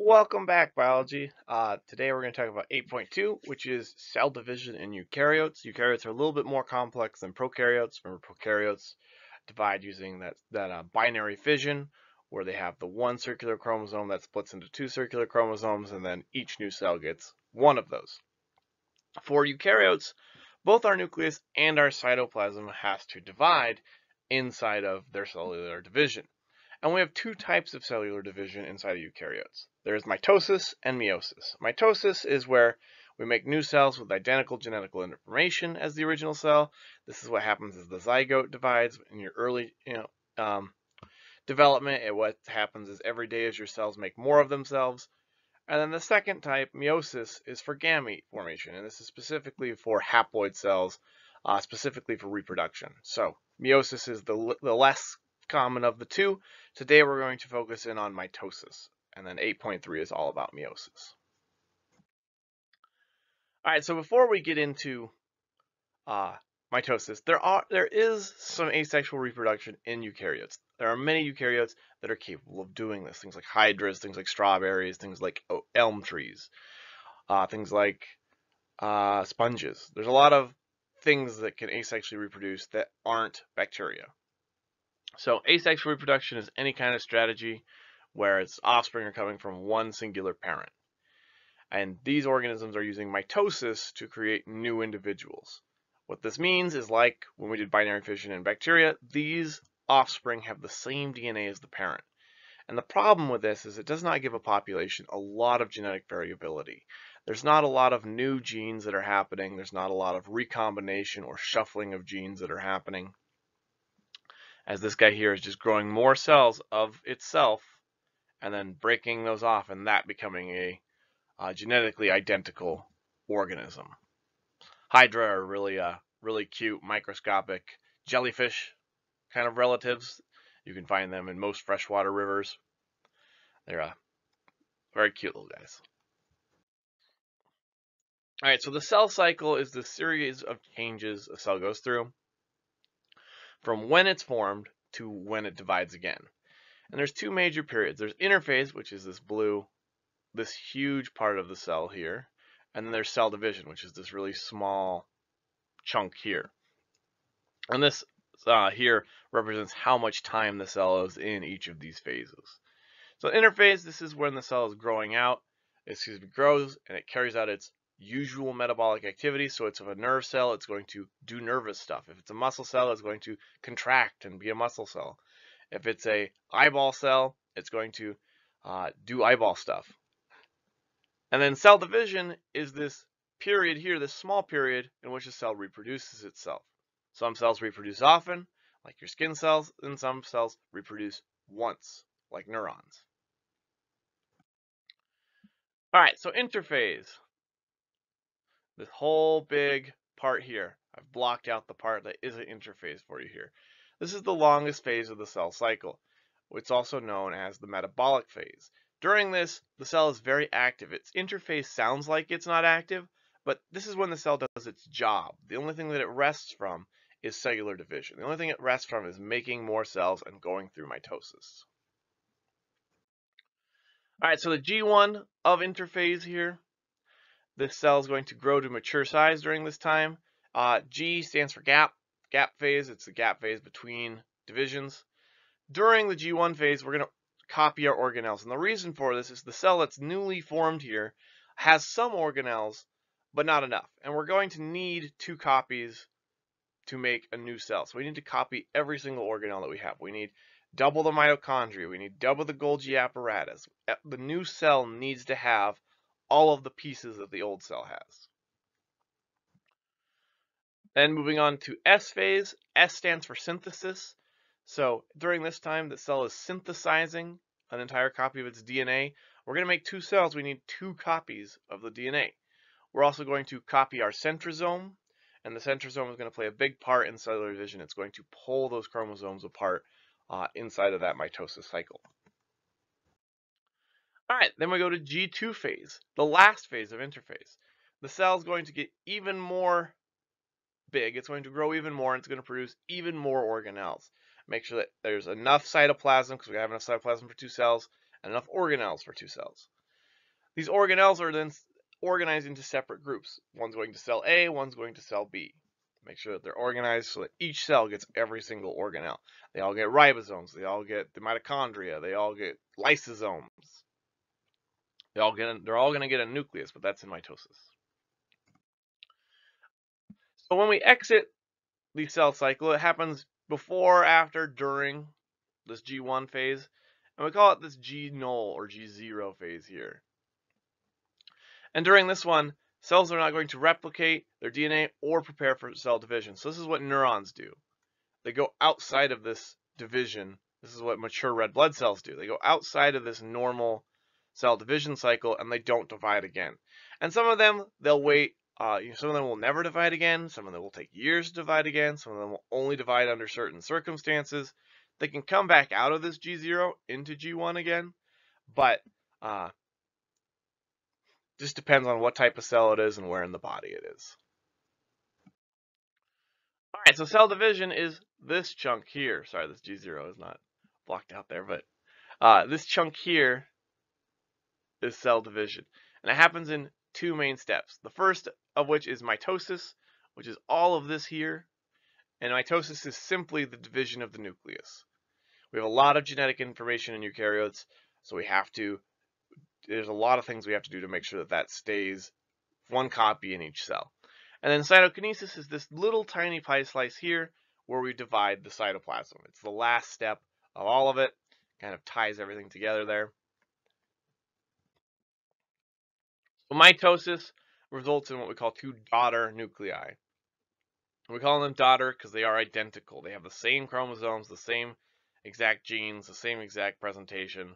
Welcome back, biology. Today we're going to talk about 8.2, which is cell division in eukaryotes. Eukaryotes are a little bit more complex than prokaryotes. Remember, prokaryotes divide using that binary fission, where they have the one circular chromosome that splits into two circular chromosomes, and then each new cell gets one of those. For eukaryotes, both our nucleus and our cytoplasm has to divide inside of their cellular division. And we have two types of cellular division inside of eukaryotes. There's mitosis and meiosis. Mitosis is where we make new cells with identical genetical information as the original cell. This is what happens as the zygote divides in your early development. And what happens is every day as your cells make more of themselves. And then the second type, meiosis, is for gamete formation. And this is specifically for haploid cells, specifically for reproduction. So meiosis is the less common of the two. Today we're going to focus in on mitosis, and then 8.3 is all about meiosis. All right, so before we get into mitosis, there is some asexual reproduction in eukaryotes. There are many eukaryotes that are capable of doing this. Things like hydras, things like strawberries, things like elm trees, things like sponges. There's a lot of things that can asexually reproduce that aren't bacteria. So asexual reproduction is any kind of strategy where its offspring are coming from one singular parent. And these organisms are using mitosis to create new individuals. What this means is, like when we did binary fission in bacteria, these offspring have the same DNA as the parent. And the problem with this is it does not give a population a lot of genetic variability. There's not a lot of new genes that are happening. There's not a lot of recombination or shuffling of genes that are happening, as this guy here is just growing more cells of itself and then breaking those off, and that becoming a genetically identical organism. Hydra are really cute, microscopic jellyfish kind of relatives. You can find them in most freshwater rivers. They're very cute little guys. All right, so the cell cycle is the series of changes a cell goes through from when it's formed to when it divides again. And there's two major periods. There's interphase, which is this huge part of the cell here. And then there's cell division, which is this really small chunk here. And this here represents how much time the cell is in each of these phases. So interphase, this is when the cell is growing out. It grows and it carries out its usual metabolic activity. So it's of a nerve cell, it's going to do nervous stuff. If it's a muscle cell, it's going to contract and be a muscle cell. If it's a eyeball cell, it's going to do eyeball stuff. And then cell division is this period here, this small period in which a cell reproduces itself. Some cells reproduce often, like your skin cells, and some cells reproduce once, like neurons. All right, so interphase. This whole big part here, I've blocked out the part that isn't interphase for you here. This is the longest phase of the cell cycle. It's also known as the metabolic phase. During this, the cell is very active. Its interphase sounds like it's not active, but this is when the cell does its job. The only thing that it rests from is cellular division. The only thing it rests from is making more cells and going through mitosis. All right, so the G1 of interphase here, this cell is going to grow to mature size during this time. G stands for gap phase. It's the gap phase between divisions. During the G1 phase, we're going to copy our organelles. And the reason for this is the cell that's newly formed here has some organelles, but not enough. And we're going to need 2 copies to make a new cell. So we need to copy every single organelle that we have. We need double the mitochondria. We need double the Golgi apparatus. The new cell needs to have all of the pieces that the old cell has. Then moving on to S phase. S stands for synthesis. So during this time, the cell is synthesizing an entire copy of its DNA. We're going to make 2 cells. We need 2 copies of the DNA. We're also going to copy our centrosome, and the centrosome is going to play a big part in cellular division. It's going to pull those chromosomes apart inside of that mitosis cycle. All right, then we go to G2 phase, the last phase of interphase. The cell is going to get even more big. It's going to grow even more, and it's going to produce even more organelles. Make sure that there's enough cytoplasm, because we have enough cytoplasm for 2 cells, and enough organelles for 2 cells. These organelles are then organized into separate groups. One's going to cell A, one's going to cell B. Make sure that they're organized so that each cell gets every single organelle. They all get ribosomes, they all get the mitochondria, they all get lysosomes. They're all going to get a nucleus, but that's in mitosis. So when we exit the cell cycle, it happens before, after, during this G1 phase, and we call it this G0 or G0 phase here. And during this one, cells are not going to replicate their DNA or prepare for cell division. So this is what neurons do. They go outside of this division. This is what mature red blood cells do. They go outside of this normal cell division cycle and they don't divide again. And some of them, they'll wait. Some of them will never divide again. Some of them will take years to divide again. Some of them will only divide under certain circumstances. They can come back out of this G0 into G1 again, but just depends on what type of cell it is and where in the body it is. All right, so cell division is this chunk here. Sorry, this G0 is not blocked out there, but this chunk here is cell division. And it happens in two main steps. The first of which is mitosis, which is all of this here. And mitosis is simply the division of the nucleus. We have a lot of genetic information in eukaryotes, so there's a lot of things we have to do to make sure that that stays one copy in each cell. And then cytokinesis is this little tiny pie slice here where we divide the cytoplasm. It's the last step of all of it, kind of ties everything together there. So mitosis results in what we call two daughter nuclei. We call them daughter because they are identical. They have the same chromosomes, the same exact genes, the same exact presentation.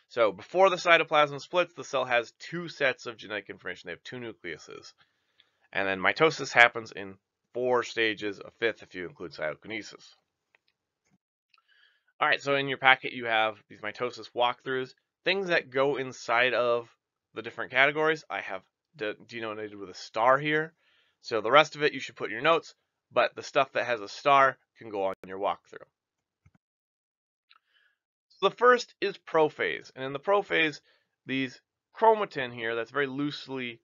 So before the cytoplasm splits, the cell has two sets of genetic information. They have two nucleuses. And then mitosis happens in 4 stages, a fifth if you include cytokinesis. All right, so in your packet you have these mitosis walkthroughs, things that go inside of the different categories. I have denoted with a star here. So the rest of it you should put in your notes, but the stuff that has a star can go on your walkthrough. So the first is prophase, and in the prophase, these chromatin here that's very loosely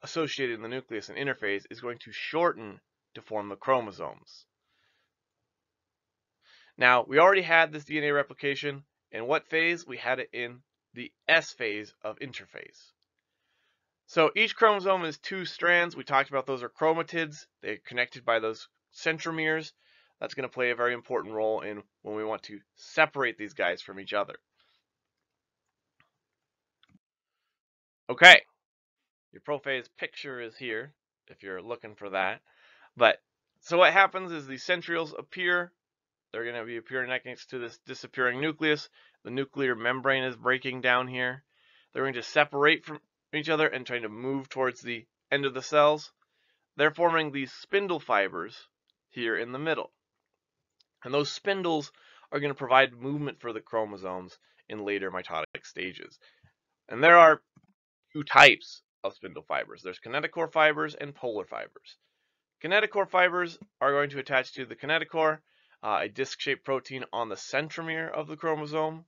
associated in the nucleus and interphase is going to shorten to form the chromosomes. Now, we already had this DNA replication. In what phase? We had it in the S phase of interphase. So each chromosome is 2 strands. We talked about those are chromatids. They're connected by those centromeres. That's going to play a very important role in when we want to separate these guys from each other. Okay, your prophase picture is here if you're looking for that. But so what happens is these centrioles appear. They're going to be appearing next to this disappearing nucleus. The nuclear membrane is breaking down here. They're going to separate from each other and trying to move towards the end of the cells. They're forming these spindle fibers here in the middle. And those spindles are going to provide movement for the chromosomes in later mitotic stages. And there are 2 types of spindle fibers. There's kinetochore fibers and polar fibers. Kinetochore fibers are going to attach to the kinetochore, a disc-shaped protein on the centromere of the chromosome.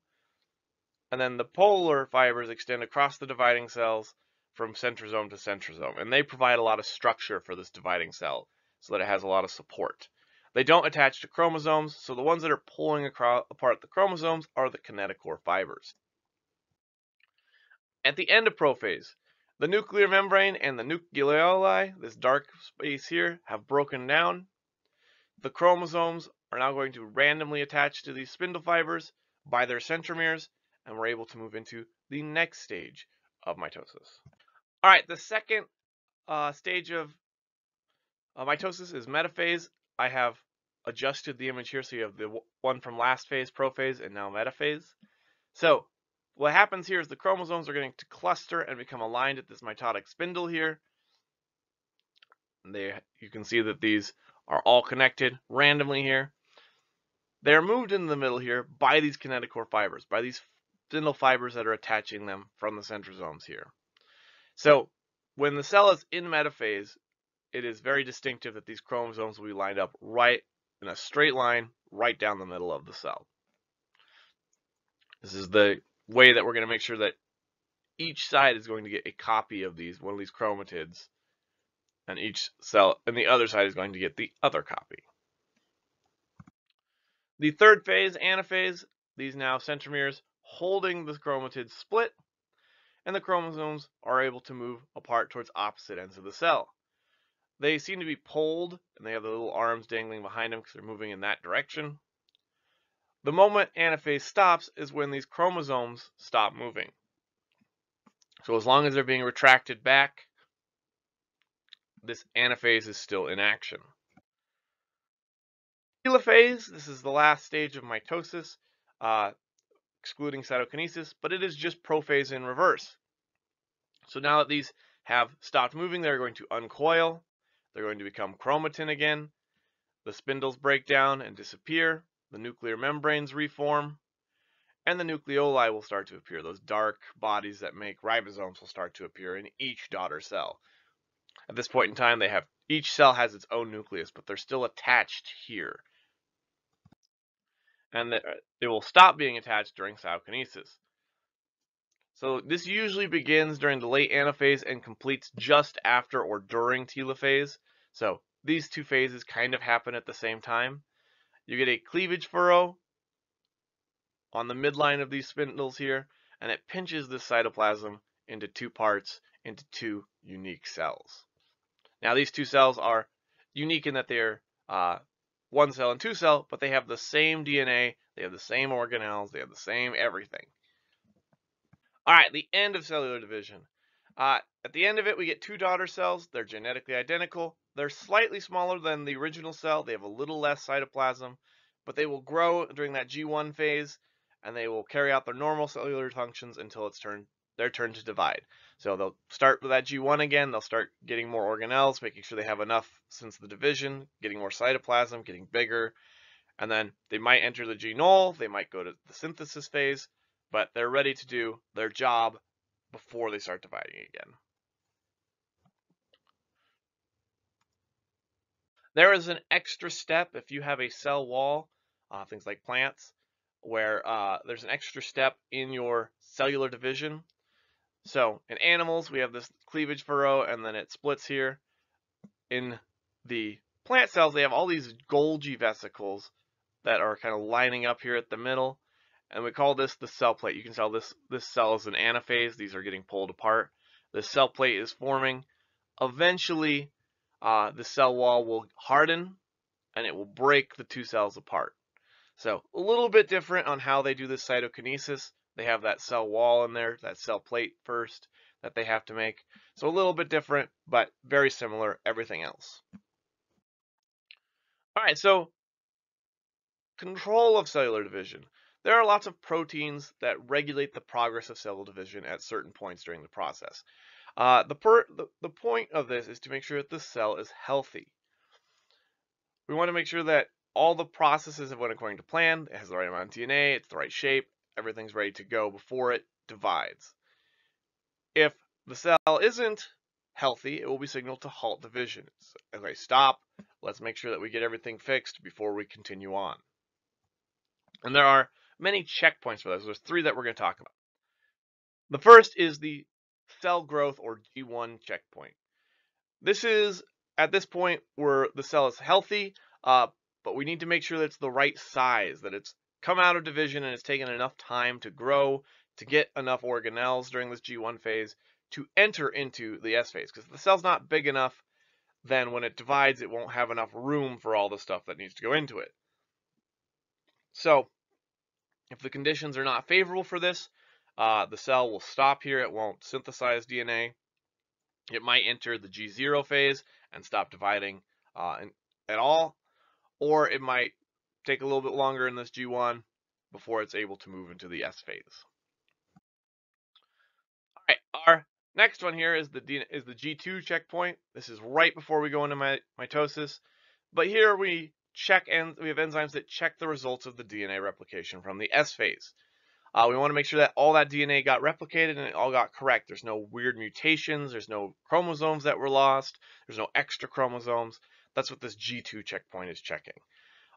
And then the polar fibers extend across the dividing cells from centrosome to centrosome. And they provide a lot of structure for this dividing cell so that it has a lot of support. They don't attach to chromosomes, so the ones that are pulling apart the chromosomes are the kinetochore fibers. At the end of prophase, the nuclear membrane and the nucleoli, this dark space here, have broken down. The chromosomes are now going to randomly attach to these spindle fibers by their centromeres, and we're able to move into the next stage of mitosis. All right, the second stage of mitosis is metaphase. I have adjusted the image here so you have the one from last phase, prophase, and now metaphase. So what happens here is the chromosomes are going to cluster and become aligned at this mitotic spindle here. You can see that these are all connected randomly here. They're moved in the middle here by these kinetochore fibers, by these spindle fibers that are attaching them from the centrosomes here. So when the cell is in metaphase, it is very distinctive that these chromosomes will be lined up right in a straight line right down the middle of the cell. This is the way that we're going to make sure that each side is going to get a copy of one of these chromatids, and each cell and the other side is going to get the other copy. The third phase, anaphase, these now centromeres holding the chromatids split, and the chromosomes are able to move apart towards opposite ends of the cell. They seem to be pulled, and they have the little arms dangling behind them because they're moving in that direction. The moment anaphase stops is when these chromosomes stop moving. So as long as they're being retracted back, this anaphase is still in action. Telophase, this is the last stage of mitosis, excluding cytokinesis, but it is just prophase in reverse. So now that these have stopped moving, they're going to uncoil, they're going to become chromatin again, the spindles break down and disappear, the nuclear membranes reform, and the nucleoli will start to appear. Those dark bodies that make ribosomes will start to appear in each daughter cell. At this point in time, each cell has its own nucleus, but they're still attached here. And it will stop being attached during cytokinesis. So this usually begins during the late anaphase and completes just after or during telophase. So these two phases kind of happen at the same time. You get a cleavage furrow on the midline of these spindles here, and it pinches this cytoplasm into two parts, into two unique cells. Now these two cells are unique in that they're one cell and two cell, but they have the same DNA, they have the same organelles, they have the same everything. All right, the end of cellular division. At the end of it, we get two daughter cells. They're genetically identical. They're slightly smaller than the original cell. They have a little less cytoplasm, but they will grow during that G1 phase, and they will carry out their normal cellular functions until it's their turn to divide. So they'll start with that G1 again. They'll start getting more organelles, making sure they have enough since the division, getting more cytoplasm, getting bigger, and then they might enter the G null. They might go to the synthesis phase, but they're ready to do their job before they start dividing again. There is an extra step if you have a cell wall, things like plants, where there's an extra step in your cellular division. So in animals, we have this cleavage furrow, and then it splits here. In the plant cells, they have all these Golgi vesicles that are kind of lining up here at the middle, and we call this the cell plate. You can tell this cell is an anaphase. These are getting pulled apart. The cell plate is forming. Eventually, the cell wall will harden, and it will break the two cells apart. So a little bit different on how they do this cytokinesis. They have that cell wall in there, that cell plate first that they have to make. So a little bit different, but very similar, everything else. All right, so control of cellular division. There are lots of proteins that regulate the progress of cell division at certain points during the process. The point of this is to make sure that the cell is healthy. We want to make sure that all the processes have went according to plan. It has the right amount of DNA, it's the right shape, everything's ready to go before it divides. If the cell isn't healthy, it will be signaled to halt division. Okay, stop. Let's make sure that we get everything fixed before we continue on. And there are many checkpoints for this. There's three that we're going to talk about. The first is the cell growth or G1 checkpoint. This is at this point where the cell is healthy, but we need to make sure that it's the right size, that it's come out of division and it's taken enough time to grow, to get enough organelles during this G1 phase to enter into the S phase. Because if the cell's not big enough, then when it divides, it won't have enough room for all the stuff that needs to go into it. So if the conditions are not favorable for this, the cell will stop here. It won't synthesize DNA. It might enter the G0 phase and stop dividing at all, or it might take a little bit longer in this G1 before it's able to move into the S phase. All right, our next one here is the G2 checkpoint. This is right before we go into mitosis, but here we have enzymes that check the results of the DNA replication from the S phase. We want to make sure that all that DNA got replicated and it all got correct. There's no weird mutations. There's no chromosomes that were lost. There's no extra chromosomes. That's what this G2 checkpoint is checking.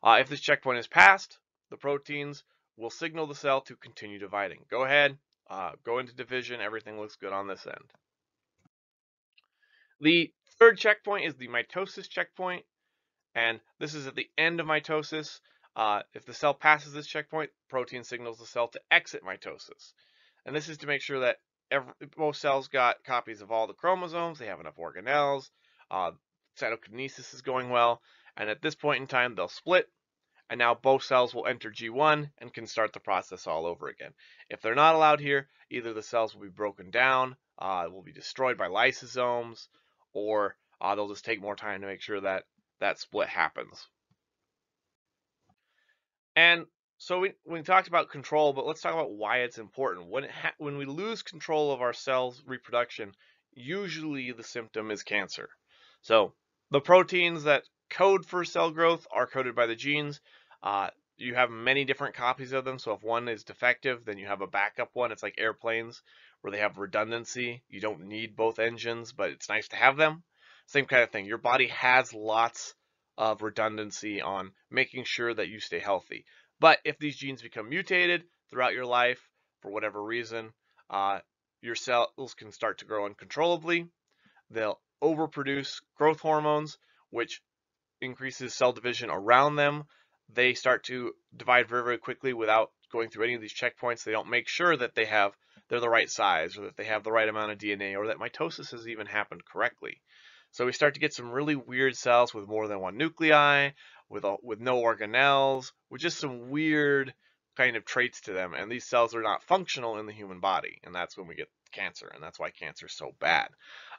If this checkpoint is passed, the proteins will signal the cell to continue dividing. Go ahead, go into division. Everything looks good on this end. The third checkpoint is the mitosis checkpoint, and this is at the end of mitosis. If the cell passes this checkpoint, protein signals the cell to exit mitosis. And this is to make sure that both cells got copies of all the chromosomes, they have enough organelles, cytokinesis is going well, and at this point in time, they'll split, and now both cells will enter G1 and can start the process all over again. If they're not allowed here, either the cells will be broken down, will be destroyed by lysosomes, or they'll just take more time to make sure that that split happens. And so we talked about control, but let's talk about why it's important. When we lose control of our cells' reproduction, usually the symptom is cancer. So the proteins that code for cell growth are coded by the genes. You have many different copies of them. So if one is defective, then you have a backup one. It's like airplanes where they have redundancy. You don't need both engines, but it's nice to have them. Same kind of thing. Your body has lots of redundancy on making sure that you stay healthy. But if these genes become mutated throughout your life, for whatever reason, your cells can start to grow uncontrollably. They'll overproduce growth hormones, which increases cell division around them. They start to divide very, very quickly without going through any of these checkpoints. They don't make sure that they're the right size, or that they have the right amount of DNA, or that mitosis has even happened correctly. So we start to get some really weird cells with more than one nuclei, with no organelles, with just some weird kind of traits to them. And these cells are not functional in the human body, and that's when we get cancer, and that's why cancer is so bad.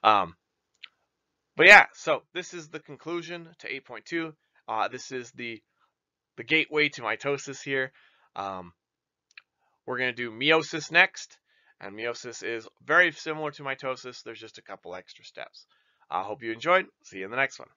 But yeah, so this is the conclusion to 8.2. This is the gateway to mitosis here. We're going to do meiosis next, and meiosis is very similar to mitosis. There's just a couple extra steps. I hope you enjoyed. See you in the next one.